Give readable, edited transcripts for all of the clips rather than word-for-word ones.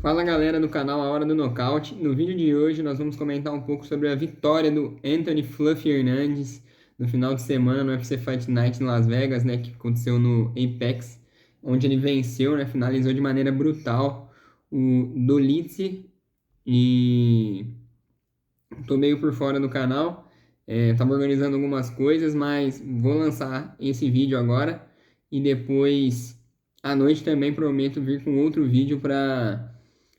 Fala galera do canal A Hora do Nocaute. No vídeo de hoje nós vamos comentar um pouco sobre a vitória do Anthony Fluffy Hernandes no final de semana no UFC Fight Night em Las Vegas, né, que aconteceu no Apex, onde ele venceu, né, finalizou de maneira brutal o Dolitze. E tô meio por fora do canal, tava organizando algumas coisas, mas vou lançar esse vídeo agora e depois à noite também prometo vir com outro vídeo para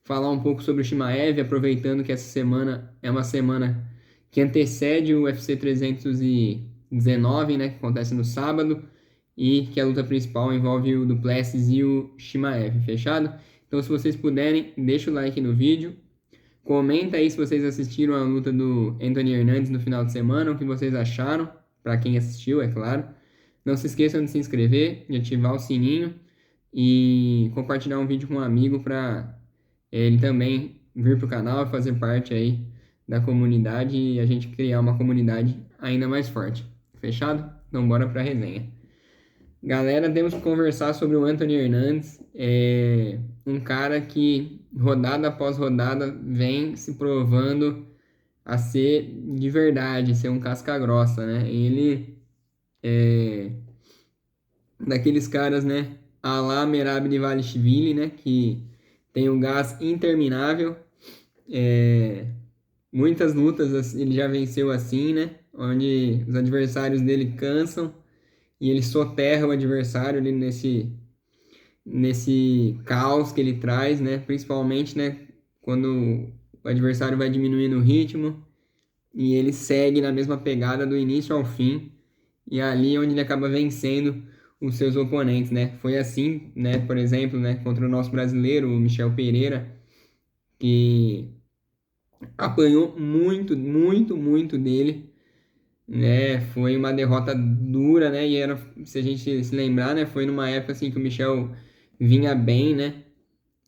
falar um pouco sobre o Shimaev, aproveitando que essa semana é uma semana que antecede o UFC 319, né, que acontece no sábado, e que a luta principal envolve o Duplessis e o Shimaev, fechado? Então, se vocês puderem, deixa o like no vídeo, comenta aí se vocês assistiram a luta do Anthony Hernandes no final de semana, o que vocês acharam, para quem assistiu, é claro. Não se esqueçam de se inscrever, de ativar o sininho e compartilhar um vídeo com um amigo para ele também vir para o canal e fazer parte aí da comunidade e a gente criar uma comunidade ainda mais forte. Fechado? Então bora para a resenha. Galera, temos que conversar sobre o Anthony Hernandes, um cara que rodada após rodada vem se provando a ser de verdade, ser um casca grossa, né? Ele é daqueles caras, né, a lá Merab Dvalishvili, né, que tem um gás interminável. Muitas lutas ele já venceu assim, né, onde os adversários dele cansam e ele soterra o adversário ali nesse caos que ele traz, né, principalmente, né, quando o adversário vai diminuindo o ritmo e ele segue na mesma pegada do início ao fim, e ali é onde ele acaba vencendo os seus oponentes, né? Foi assim, né, por exemplo, né, contra o nosso brasileiro, o Michel Pereira, que apanhou muito, muito, muito dele, né? Foi uma derrota dura, né? E era, se a gente se lembrar, né, foi numa época assim que o Michel vinha bem, né?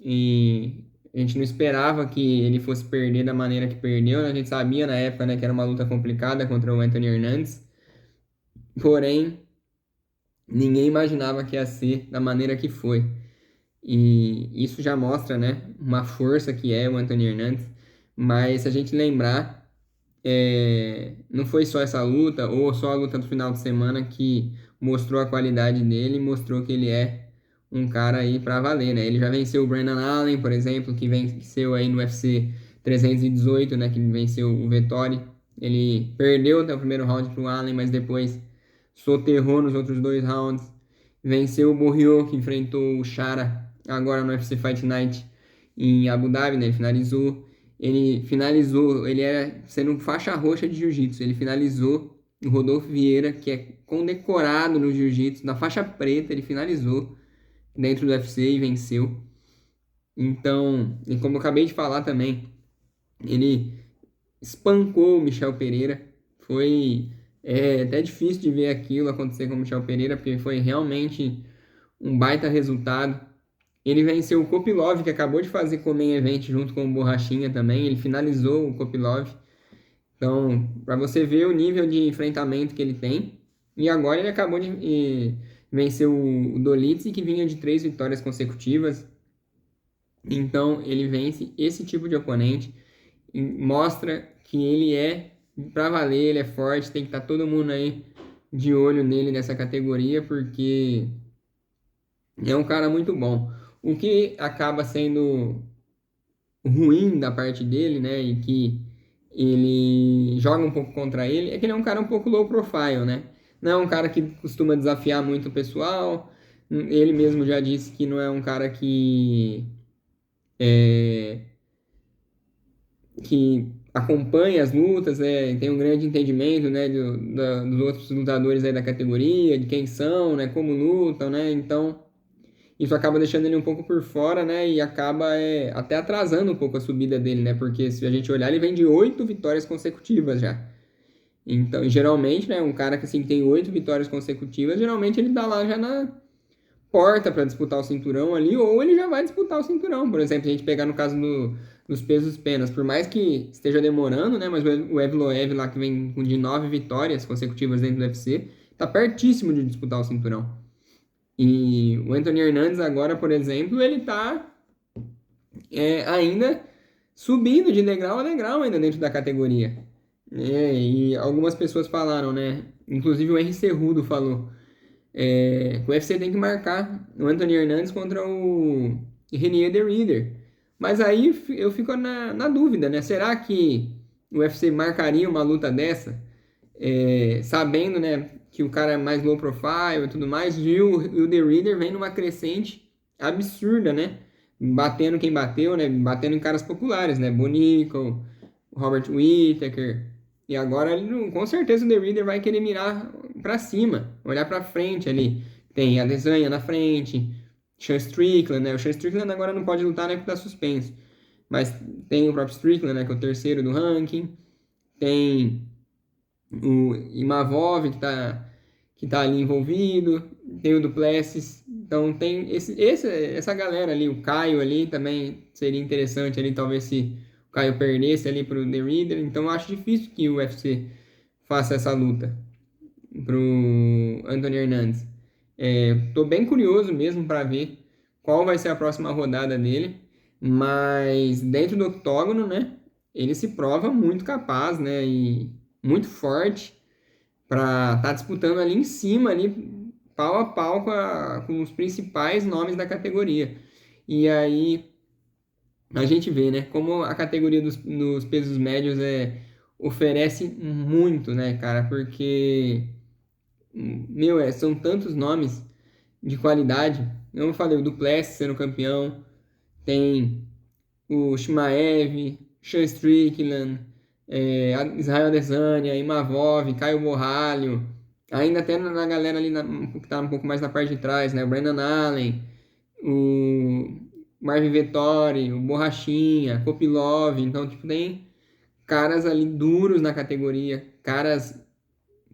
E a gente não esperava que ele fosse perder da maneira que perdeu, né? A gente sabia na época, né, que era uma luta complicada contra o Anthony Hernandes. Porém, ninguém imaginava que ia ser da maneira que foi. E isso já mostra, né, uma força que é o Anthony Hernandes. Mas se a gente lembrar, não foi só essa luta, ou só a luta do final de semana que mostrou a qualidade dele, mostrou que ele é um cara aí pra valer, né? Ele já venceu o Brandon Allen, por exemplo, que venceu aí no UFC 318, né, que venceu o Vettori. Ele perdeu até o primeiro round pro Allen, mas depois soterrou nos outros dois rounds. Venceu o Borriô, que enfrentou o Chara agora no UFC Fight Night em Abu Dhabi, né? Ele finalizou, ele era sendo faixa roxa de jiu-jitsu. Ele finalizou o Rodolfo Vieira, que é condecorado no jiu-jitsu, na faixa preta, ele finalizou dentro do UFC e venceu. Então, e como eu acabei de falar também, ele espancou o Michel Pereira. Foi até difícil de ver aquilo acontecer com o Michel Pereira, porque foi realmente um baita resultado. Ele venceu o Kopilov, que acabou de fazer com o main event junto com o Borrachinha também. Ele finalizou o Kopilov. Então, para você ver o nível de enfrentamento que ele tem. E agora ele acabou de vencer o Dolitze, que vinha de 3 vitórias consecutivas. Então, ele vence esse tipo de oponente e mostra que ele é pra valer, ele é forte, tem que estar todo mundo aí de olho nele nessa categoria, porque é um cara muito bom. O que acaba sendo ruim da parte dele, né, e que ele joga um pouco contra ele, é que ele é um cara um pouco low profile, né? Não é um cara que costuma desafiar muito o pessoal. Ele mesmo já disse que não é um cara que acompanha as lutas, né, tem um grande entendimento, né, dos outros lutadores aí da categoria, de quem são, né, como lutam, né, então isso acaba deixando ele um pouco por fora, né, e acaba até atrasando um pouco a subida dele, né, porque se a gente olhar, ele vem de 8 vitórias consecutivas já. Então, e geralmente, né, um cara que assim tem 8 vitórias consecutivas, geralmente ele tá lá já na porta para disputar o cinturão ali, ou ele já vai disputar o cinturão. Por exemplo, a gente pegar no caso dos pesos penas, por mais que esteja demorando, né? Mas o Evloev lá, que vem de 9 vitórias consecutivas dentro do UFC, tá pertíssimo de disputar o cinturão. E o Anthony Hernandes agora, por exemplo, ele tá ainda subindo de degrau a degrau ainda dentro da categoria. E algumas pessoas falaram, né? Inclusive o R. Cerrudo falou que o UFC tem que marcar o Anthony Hernandes contra o Renier the Reader. Mas aí eu fico na dúvida, né? Será que o UFC marcaria uma luta dessa, sabendo, né, que o cara é mais low profile e tudo mais, e o The Reader vem numa crescente absurda, né? Batendo quem bateu, né? Batendo em caras populares, né? Bonico, Robert Whittaker. E agora, com certeza, o The Reader vai querer mirar pra cima, olhar pra frente ali. Tem a Adesanya na frente, Sean Strickland, né? O Sean Strickland agora não pode lutar, né, porque tá suspenso. Mas tem o próprio Strickland, né, que é o terceiro do ranking. Tem o Imavov, que tá ali envolvido. Tem o Duplessis. Então tem essa galera ali, o Caio ali também seria interessante ali, talvez se o Caio perdesse ali pro The Reader. Então eu acho difícil que o UFC faça essa luta pro Anthony Hernandes. Tô bem curioso mesmo para ver qual vai ser a próxima rodada dele, mas dentro do octógono, né, ele se prova muito capaz, né, e muito forte para estar disputando ali em cima, ali pau a pau com os principais nomes da categoria. E aí a gente vê, né, como a categoria dos pesos médios oferece muito, né, cara, porque são tantos nomes de qualidade. Eu falei, o Duplessis sendo campeão, tem o Shimaev, Sean Strickland, Israel Adesanya, Imavov, Caio Borralho, ainda até na galera ali que tá um pouco mais na parte de trás, né? O Brandon Allen, o Marvin Vettori, o Borrachinha, Kopilov, então tipo, tem caras ali duros na categoria, caras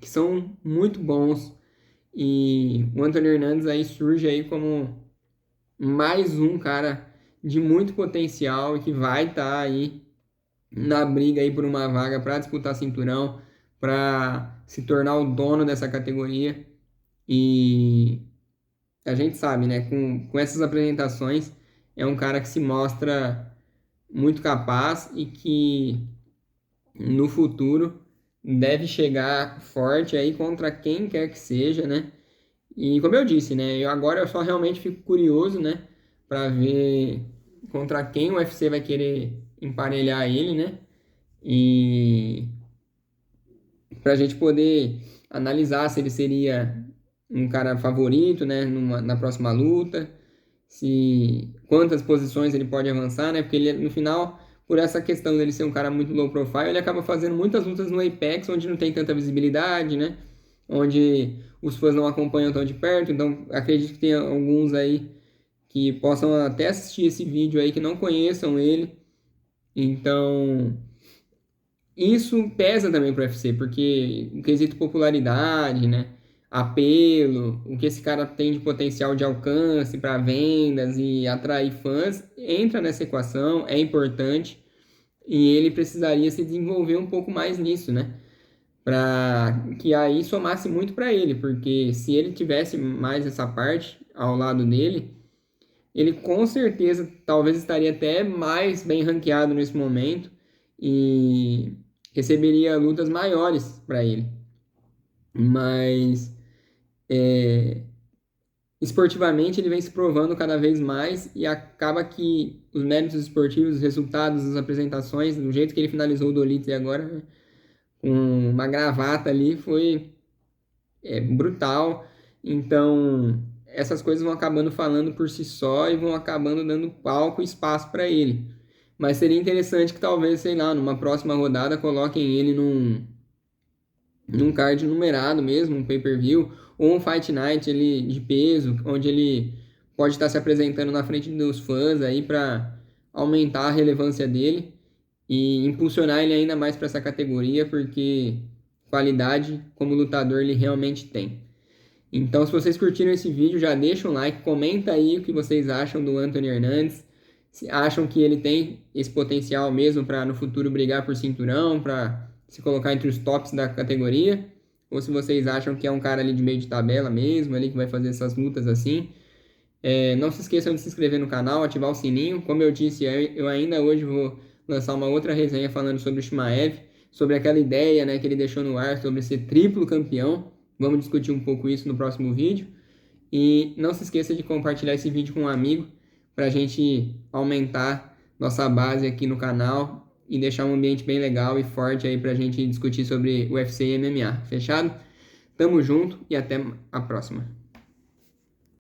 que são muito bons. E o Anthony Hernandes aí surge aí como mais um cara de muito potencial e que vai estar aí na briga aí por uma vaga para disputar cinturão, para se tornar o dono dessa categoria. E a gente sabe, né, com essas apresentações, é um cara que se mostra muito capaz e que no futuro deve chegar forte aí contra quem quer que seja, né? E como eu disse, né? Agora eu só realmente fico curioso, né? Pra ver contra quem o UFC vai querer emparelhar ele, né? E pra gente poder analisar se ele seria um cara favorito, né? Na próxima luta, se quantas posições ele pode avançar, né? Porque ele, no final, por essa questão dele ser um cara muito low profile, ele acaba fazendo muitas lutas no Apex, onde não tem tanta visibilidade, né? Onde os fãs não acompanham tão de perto, então acredito que tem alguns aí que possam até assistir esse vídeo aí que não conheçam ele. Então, isso pesa também para o UFC, porque o quesito popularidade, né? Apelo, o que esse cara tem de potencial de alcance para vendas e atrair fãs, entra nessa equação, é importante, e ele precisaria se desenvolver um pouco mais nisso, né? Para que aí somasse muito para ele, porque se ele tivesse mais essa parte ao lado dele, ele com certeza talvez estaria até mais bem ranqueado nesse momento e receberia lutas maiores para ele. Mas esportivamente ele vem se provando cada vez mais e acaba que os méritos esportivos, os resultados, as apresentações, do jeito que ele finalizou o Dolittle agora, né, com uma gravata ali, foi brutal. Então, essas coisas vão acabando falando por si só e vão acabando dando palco e espaço para ele. Mas seria interessante que talvez, sei lá, numa próxima rodada coloquem ele num card numerado mesmo, um pay-per-view, ou um Fight Night ele, de peso, onde ele pode estar se apresentando na frente dos fãs aí para aumentar a relevância dele e impulsionar ele ainda mais para essa categoria, porque qualidade como lutador ele realmente tem. Então, se vocês curtiram esse vídeo, já deixa um like, comenta aí o que vocês acham do Anthony Hernandes, se acham que ele tem esse potencial mesmo para no futuro brigar por cinturão, para se colocar entre os tops da categoria, ou se vocês acham que é um cara ali de meio de tabela mesmo, ali que vai fazer essas lutas assim. Não se esqueçam de se inscrever no canal, ativar o sininho. Como eu disse, eu ainda hoje vou lançar uma outra resenha falando sobre o Chimaev, sobre aquela ideia, né, que ele deixou no ar sobre ser triplo campeão. Vamos discutir um pouco isso no próximo vídeo. E não se esqueça de compartilhar esse vídeo com um amigo para a gente aumentar nossa base aqui no canal e deixar um ambiente bem legal e forte aí para a gente discutir sobre UFC e MMA. Fechado? Tamo junto e até a próxima.